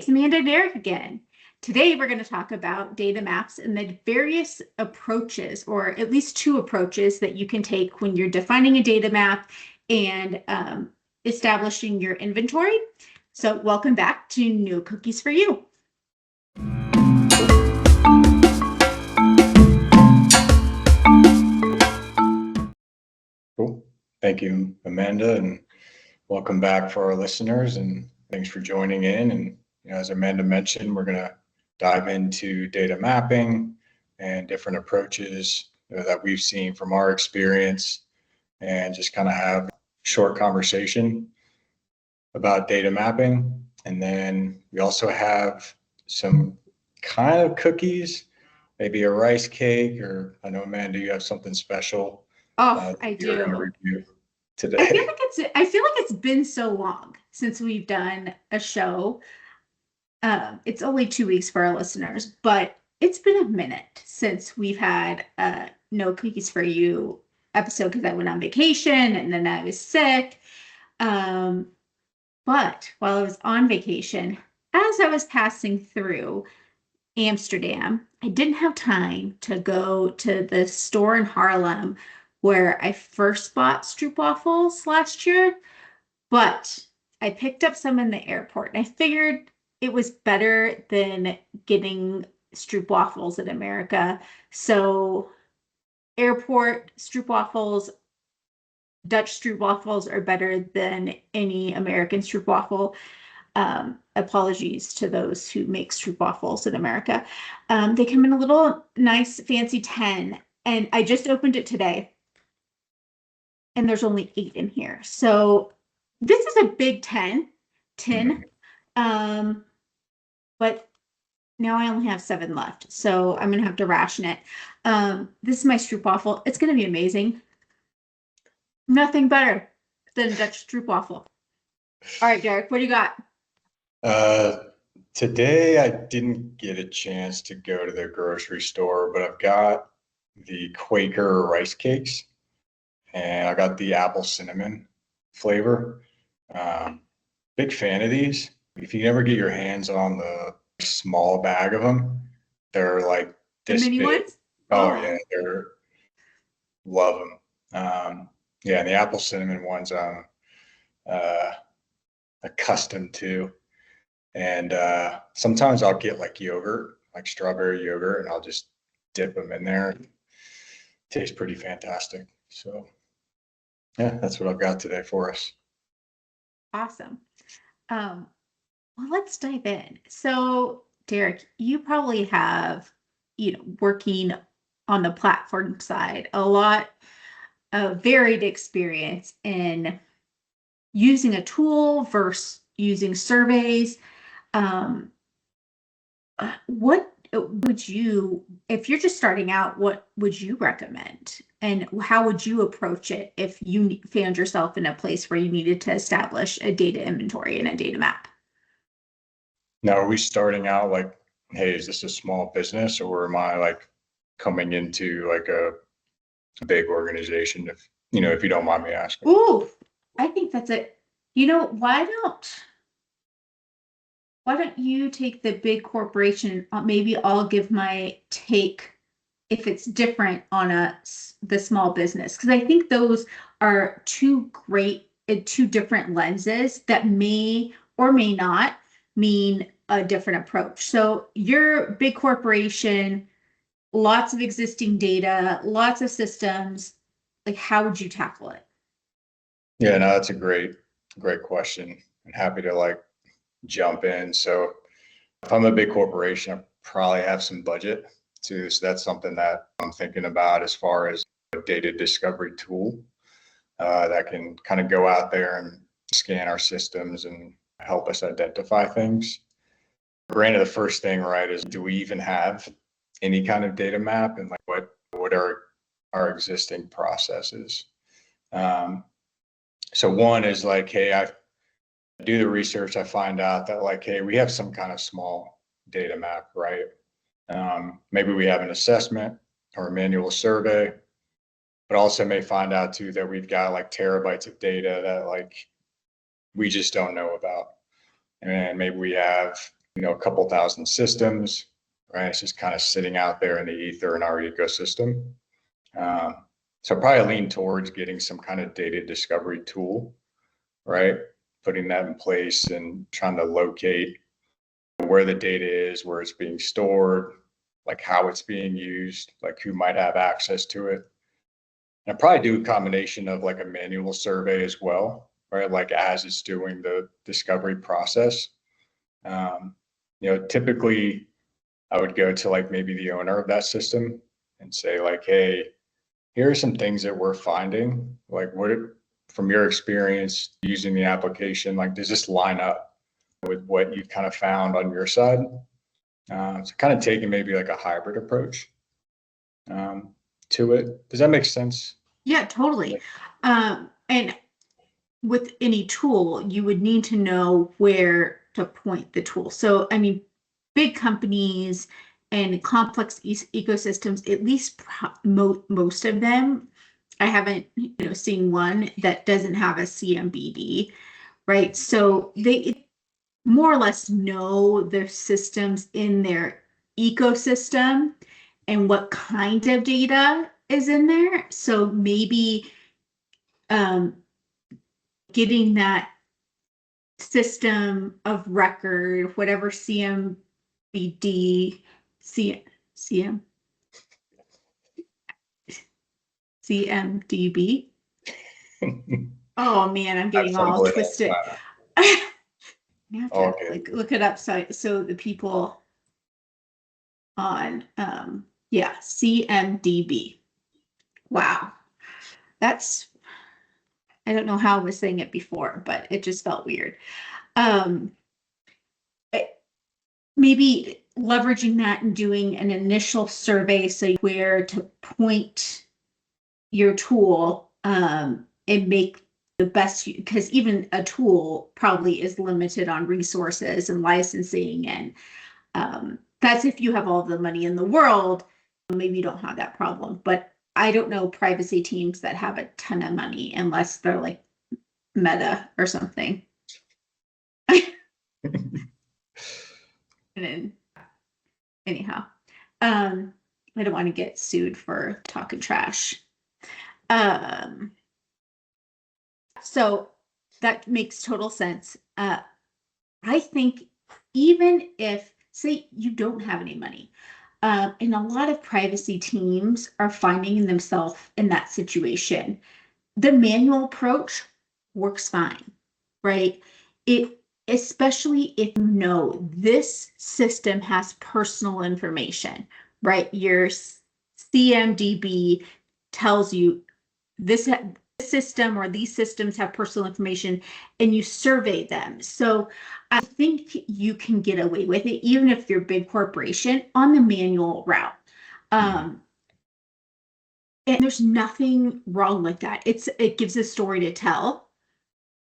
it's Amanda and Derek again. Today, we're going to talk about data maps and the various approaches, or at least two approaches that you can take when you're defining a data map and establishing your inventory. So welcome back to No Cookies for You. Cool. Thank you, Amanda, and welcome back for our listeners, and thanks for joining in. And as Amanda mentioned, we're going to dive into data mapping and different approaches that we've seen from our experience, and just kind of have a short conversation about data mapping. And then we also have some kind of cookies, maybe a rice cake, or I know, Amanda, you have something special. I do. You're going to review today. I feel like it's been so long since we've done a show. It's only 2 weeks for our listeners, but it's been a minute since we've had a No Cookies for You episode because I went on vacation and then I was sick. But while I was on vacation, as I was passing through Amsterdam, I didn't have time to go to the store in Haarlem where I first bought stroopwafels last year, but I picked up some in the airport and I figured it was better than getting stroopwafels in America. So airport stroopwafels, Dutch stroopwafels are better than any American stroopwafel. Apologies to those who make stroopwafels in America. They come in a little nice fancy 10, and I just opened it today, and there's only 8 in here. So this is a big tin, but now I only have 7 left, so I'm gonna have to ration it. This is my stroopwafel. It's gonna be amazing. Nothing better than a Dutch stroopwafel. All right, Derek, what do you got? Today I didn't get a chance to go to the grocery store, but I've got the Quaker rice cakes, and I got the apple cinnamon flavor. Big fan of these. If you ever get your hands on the small bag of them, they're like this the mini big. ones? Oh yeah, love them. Yeah, and the apple cinnamon ones I'm accustomed to. And sometimes I'll get like yogurt, like strawberry yogurt, and I'll just dip them in there. Tastes pretty fantastic. So yeah, that's what I've got today for us. Awesome. Well, let's dive in. So, Derek, you probably have, working on the platform side, a lot of varied experience in using a tool versus using surveys. What would you, if you're just starting out, what would you recommend? And how would you approach it if you found yourself in a place where you needed to establish a data inventory and a data map? Now, are we starting out like, hey, is this a small business, or am I like coming into like a big organization? If you don't mind me asking. Ooh, I think that's it. Why don't you take the big corporation? Maybe I'll give my take if it's different on the small business, because I think those are two different lenses that may or may not mean a different approach. So your big corporation, lots of existing data, lots of systems, like how would you tackle it? Yeah, no, that's a great question. I'm happy to like jump in. So if I'm a big corporation, I probably have some budget too. So that's something that I'm thinking about as far as a data discovery tool that can kind of go out there and scan our systems and help us identify things. Granted, the first thing, right, is do we even have any kind of data map, and like what are our existing processes? So one is like, hey, I do the research, I find out that like, hey, we have some kind of small data map, right? Maybe we have an assessment or a manual survey, but also may find out too that we've got like terabytes of data that like we just don't know about. And maybe we have a couple thousand systems, right? It's just kind of sitting out there in the ether in our ecosystem. So probably lean towards getting some kind of data discovery tool, right? Putting that in place and trying to locate where the data is, where it's being stored, like how it's being used, like who might have access to it. And I probably do a combination of like a manual survey as well, right? Like as it's doing the discovery process. Typically I would go to like maybe the owner of that system and say like, hey, here are some things that we're finding. Like from your experience using the application, like does this line up with what you've kind of found on your side? So kind of taking maybe like a hybrid approach to it. Does that make sense? Yeah, totally. And with any tool, you would need to know where to point the tool. So, I mean, big companies and complex ecosystems, at least most of them, I haven't, seen one that doesn't have a CMBD, right? So they more or less know their systems in their ecosystem and what kind of data is in there. So maybe um, getting that system of record, whatever CMBD, CM, CMDB. Oh man, I'm getting all twisted. I have to Okay. like look it up so the people on CMDB. Wow. That's I don't know how I was saying it before, but it just felt weird. Um Maybe leveraging that and doing an initial survey so where to point your tool and make the best because even a tool probably is limited on resources and licensing and that's if you have all the money in the world, maybe you don't have that problem. But I don't know privacy teams that have a ton of money unless they're like Meta or something. And then anyhow, I don't want to get sued for talking trash. Um, so that makes total sense. I think even if, say, you don't have any money, and a lot of privacy teams are finding themselves in that situation, the manual approach works fine, right? It especially if you know this system has personal information, right? Your CMDB tells you this system or these systems have personal information and you survey them. So I think you can get away with it, even if you're a big corporation on the manual route. And there's nothing wrong with that. It gives a story to tell,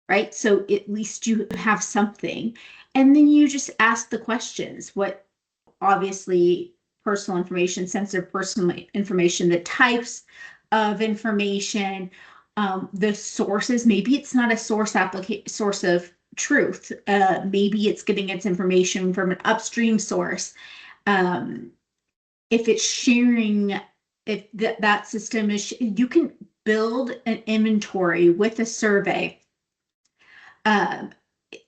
right? So at least you have something. And then you just ask the questions. What obviously personal information, sensitive personal information, the types of information, the sources. Maybe it's not a source of truth. Maybe it's getting its information from an upstream source. If it's sharing, if that system is, you can build an inventory with a survey a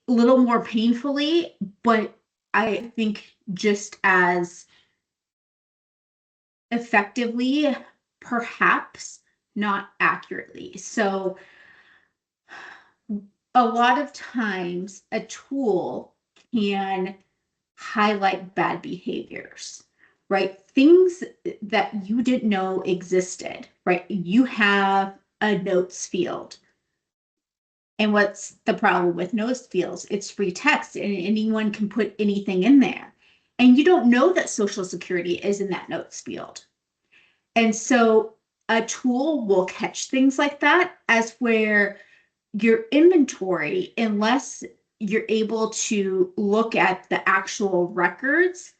little more painfully, but I think just as effectively, perhaps not accurately. So a lot of times a tool can highlight bad behaviors, right? Things that you didn't know existed, right? You have a notes field. And what's the problem with notes fields? It's free text and anyone can put anything in there. And you don't know that Social Security is in that notes field. And so a tool will catch things like that as where your inventory, unless you're able to look at the actual records,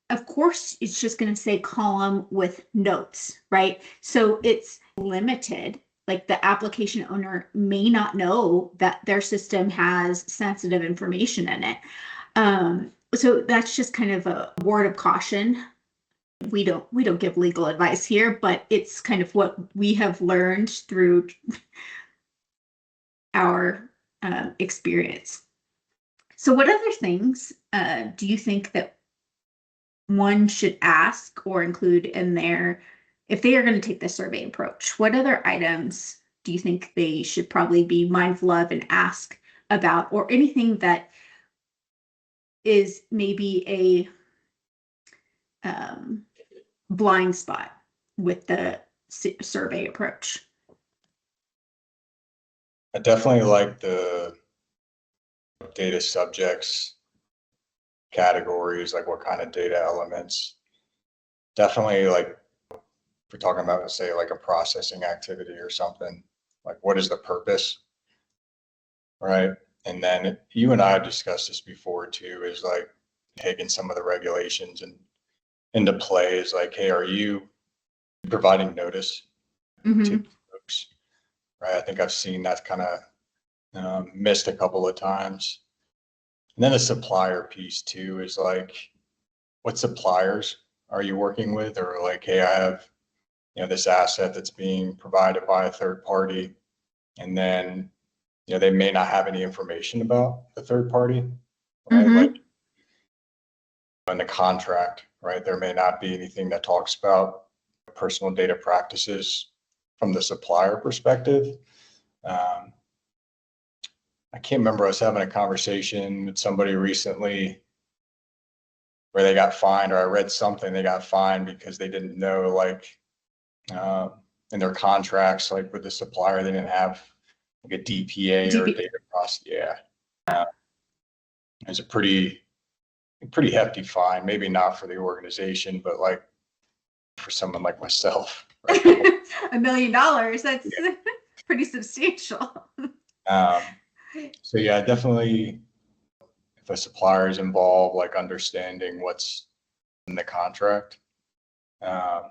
of course, it's just going to say column with notes, right? So it's limited. Like the application owner may not know that their system has sensitive information in it. So that's just kind of a word of caution. We don't give legal advice here, but it's kind of what we have learned through our experience. So, what other things do you think that one should ask or include in their, if they are going to take the survey approach? What other items do you think they should probably be mindful of and ask about, or anything that is maybe a blind spot with the survey approach? I definitely like the data subjects categories, like what kind of data elements. Definitely like if we're talking about, say, like a processing activity or something, like what is the purpose, right? And then you and I have discussed this before too, is like taking some of the regulations and into play is like, hey, are you providing notice to Mm-hmm. folks, right? I think I've seen that kind of missed a couple of times. And then the supplier piece too is like, what suppliers are you working with? Or like, hey, I have, this asset that's being provided by a third party, and then, they may not have any information about the third party, right? Like Mm-hmm. in the contract, right? There may not be anything that talks about personal data practices from the supplier perspective. Um, I can't remember us having a conversation with somebody recently where they got fined, or I read something, they got fined because they didn't know, like, uh, in their contracts, like with the supplier, they didn't have like a DPA or a DB. data process. Yeah. It's a pretty hefty fine, maybe not for the organization, but like for someone like myself, right? A couple, $1 million. That's yeah. pretty substantial. Um, so yeah, definitely if a supplier is involved, like understanding what's in the contract, um,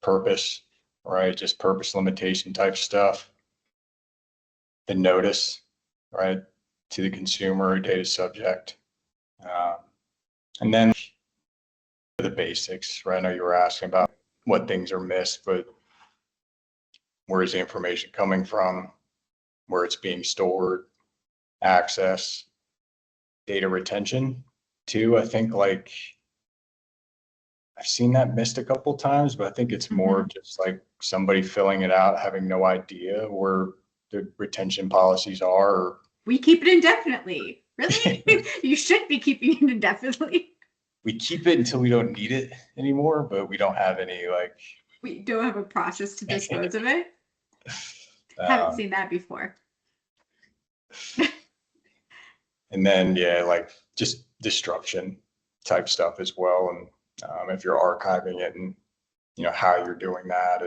purpose, right? Just purpose limitation type stuff. The notice, right, to the consumer or data subject. Um, and then the basics, right? I know you were asking about what things are missed, but where is the information coming from, where it's being stored, access, data retention too. I think like I've seen that missed a couple times, but I think it's more Mm-hmm. of just like somebody filling it out, having no idea where the retention policies are. Or We keep it indefinitely. Really? You should be keeping it indefinitely. we keep it until we don't need it anymore, but we don't have any like, We don't have a process to dispose of it. Haven't um, seen that before. and then, yeah, like just destruction type stuff as well. And if you're archiving it and, how you're doing that,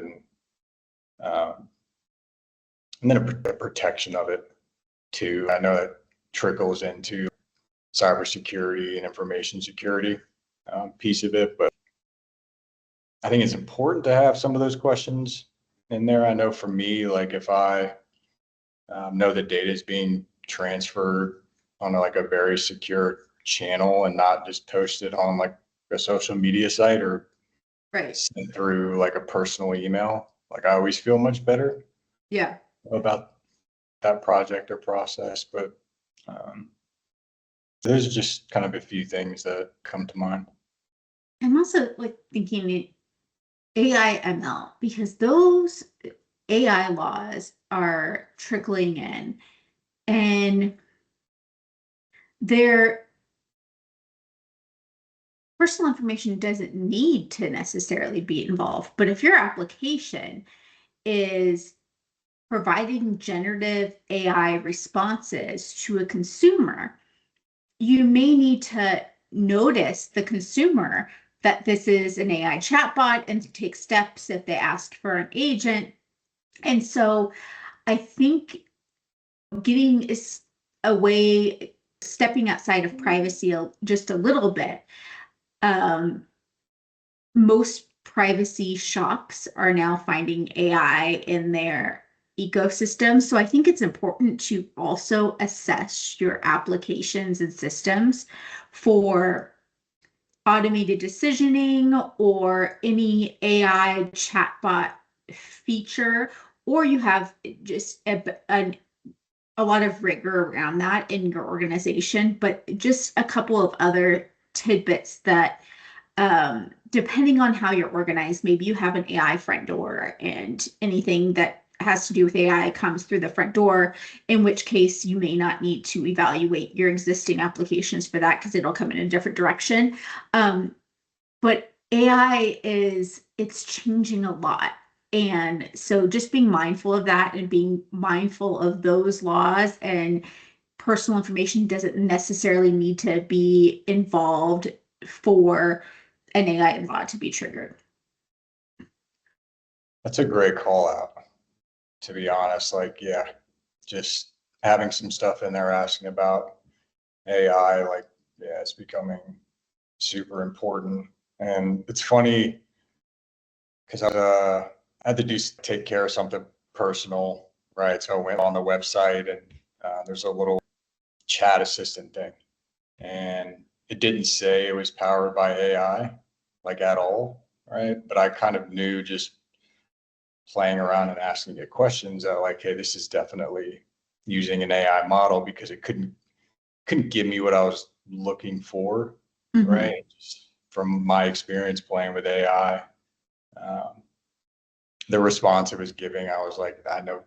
um, and then a protection of it too. I know that trickles into cybersecurity and information security piece of it, but I think it's important to have some of those questions in there. I know for me, like if I know the data is being transferred on like a very secure channel and not just posted on like a social media site or Right. sent through like a personal email, like I always feel much better Yeah. about that project or process. But um, there's just kind of a few things that come to mind. I'm also like thinking AI ML, because those AI laws are trickling in, and their personal information doesn't need to necessarily be involved. But if your application is providing generative AI responses to a consumer, you may need to notice the consumer that this is an AI chatbot and to take steps if they ask for an agent. And so I think getting is away, stepping outside of privacy just a little bit. Most privacy shops are now finding AI in their ecosystem. So I think it's important to also assess your applications and systems for automated decisioning or any AI chatbot feature, or you have just a lot of rigor around that in your organization, but just a couple of other tidbits that depending on how you're organized, maybe you have an AI front door and anything that has to do with AI comes through the front door, in which case you may not need to evaluate your existing applications for that because it'll come in a different direction. But AI it's changing a lot. And so just being mindful of that and being mindful of those laws, and personal information doesn't necessarily need to be involved for an AI law to be triggered. That's a great call out, to be honest. Like, yeah, just having some stuff in there asking about AI, like, yeah, it's becoming super important. And it's funny because I had to take care of something personal, right? So I went on the website and there's a little chat assistant thing, and it didn't say it was powered by AI, like at all, right? But I kind of knew just playing around and asking it questions that like, hey, this is definitely using an AI model because it couldn't give me what I was looking for, right? Just from my experience playing with AI, the response it was giving, I was like, I know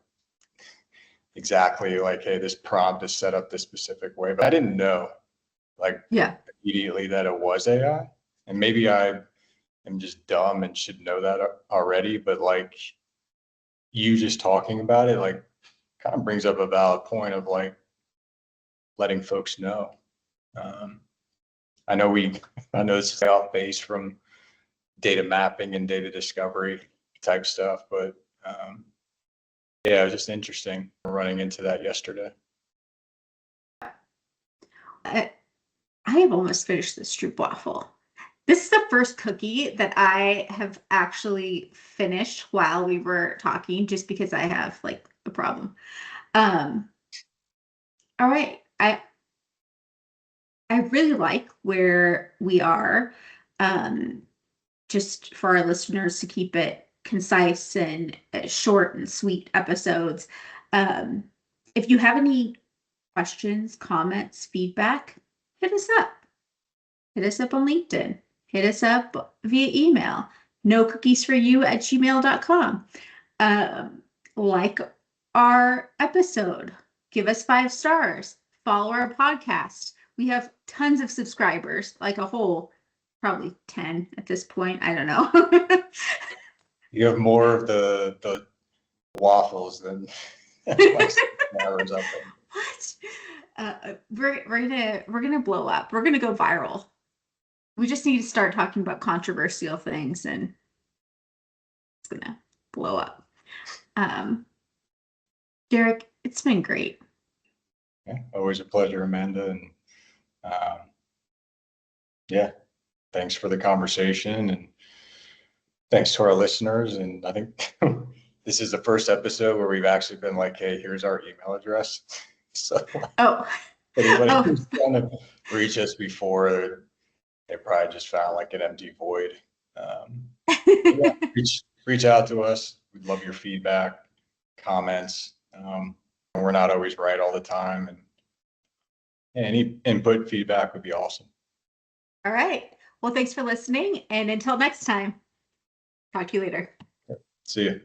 exactly like, hey, this prompt is set up this specific way, but I didn't know like Yeah. immediately that it was AI. And maybe I am just dumb and should know that already, but like you just talking about it, like kind of brings up a valid point of like letting folks know. Um, I know I know this is off base from data mapping and data discovery type stuff, but yeah, it was just interesting running into that yesterday. I, I have almost finished this stroopwafel. This is the first cookie that I have actually finished while we were talking, just because I have like a problem. Um, all right. I really like where we are. Um, just for our listeners to keep it concise and short and sweet episodes. Um, if you have any questions, comments, feedback, hit us up. Hit us up on LinkedIn. Hit us up via email. nocookiesforyou@gmail.com. Like our episode. Give us 5 stars. Follow our podcast. We have tons of subscribers, like a whole, probably 10 at this point. I don't know. You have more of the waffles than like flowers up there. What? We're gonna blow up. We're gonna go viral. We just need to start talking about controversial things, and it's gonna blow up. Um, Derek, it's been great. Yeah, always a pleasure, Amanda. And um, yeah, thanks for the conversation and thanks to our listeners. And I think this is the first episode where we've actually been like, hey, here's our email address. So Oh, anybody oh, who's trying to reach us before, they probably just found like an empty void. Yeah, reach out to us. We'd love your feedback, comments. We're not always right all the time, and any input feedback would be awesome. all right. Well, thanks for listening, and until next time, talk to you later. See you.